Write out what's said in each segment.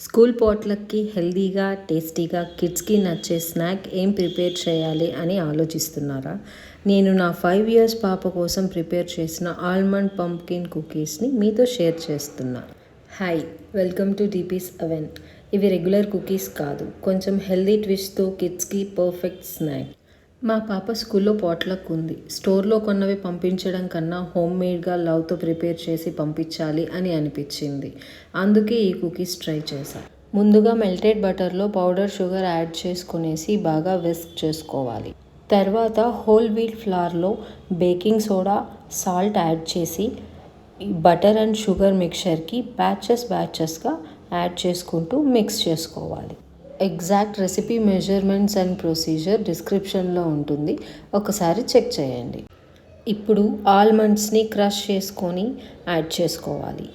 School పోట్లకి హెల్తీగా టేస్టీగా కిడ్స్కి నచ్చే స్నాక్ ఏం ప్రిపేర్ చేయాలి అని ఆలోచిస్తున్నారా? నేను నా 5 ఇయర్స్ పాప కోసం ప్రిపేర్ చేసిన ఆల్మండ్ పంప్కిన్ కుకీస్ని మీతో షేర్ చేస్తున్నా. Hi, welcome to DPs oven. ఇవి రెగ్యులర్ కుకీస్ కాదు, కొంచెం హెల్తీ ట్విస్ట్తో కిడ్స్కి పర్ఫెక్ట్ స్నాక్. మా పాప స్కూల్లో పాట్లక్ ఉంది. స్టోర్లో కొన్నవి పంపించడం కన్నా హోమ్మేడ్గా లవ్తో ప్రిపేర్ చేసి పంపించాలి అని అనిపించింది. అందుకే ఈ కుకీస్ ట్రై చేశా. ముందుగా మెల్టెడ్ బటర్లో పౌడర్ షుగర్ యాడ్ చేసుకునేసి బాగా విస్క్ చేసుకోవాలి. తర్వాత హోల్ వీట్ ఫ్లవర్లో బేకింగ్ సోడా, సాల్ట్ యాడ్ చేసి బటర్ అండ్ షుగర్ మిక్చర్కి బ్యాచెస్గా యాడ్ చేసుకుంటూ మిక్స్ చేసుకోవాలి. Exact recipe measurements and procedure డిస్క్రిప్షన్లో ఉంటుంది, ఒకసారి చెక్ చేయండి. ఇప్పుడు ఆల్మండ్స్ని క్రష్ చేసుకొని యాడ్ చేసుకోవాలి.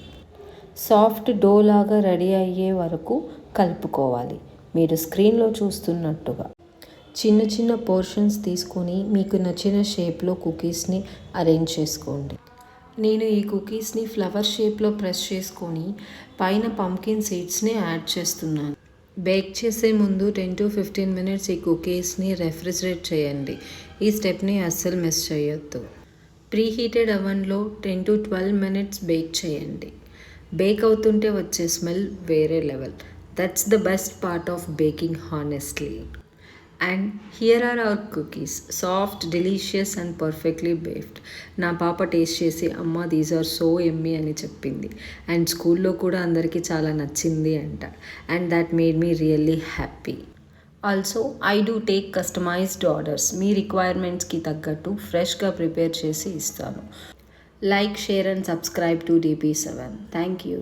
సాఫ్ట్ డో లాగా రెడీ అయ్యే వరకు కలుపుకోవాలి. మీరు స్క్రీన్లో చూస్తున్నట్టుగా చిన్న చిన్న పోర్షన్స్ తీసుకొని మీకు నచ్చిన షేప్లో కుకీస్ని అరేంజ్ చేసుకోండి. నేను ఈ కుకీస్ని ఫ్లవర్ షేప్లో ప్రెస్ చేసుకొని పైన పంకిన్ సీడ్స్ని యాడ్ చేస్తున్నాను. బేక్ చేసే ముందు 10 to 15 minutes ఈ కుకీస్ని రెఫ్రిజిరేట్ చేయండి. ఈ స్టెప్ని అస్సలు మిస్ చేయొద్దు. ప్రీహీటెడ్ అవెన్లో 10 to 12 minutes బేక్ చేయండి. బేక్ అవుతుంటే వచ్చే స్మెల్ వేరే level. That's the best part of baking honestly. And here are our cookies, soft, delicious and perfectly baked. నా పాప టేస్ట్ చేసి అమ్మ దీస్ ఆర్ సో ఎమ్మీ అని చెప్పింది. అండ్ స్కూల్లో కూడా అందరికీ చాలా నచ్చింది అంట. And that made me really happy. Also I do take customised orders. మీ రిక్వైర్మెంట్స్కి తగ్గట్టు ఫ్రెష్గా ప్రిపేర్ చేసి ఇస్తాను. Like, share and subscribe to DP7. Thank you.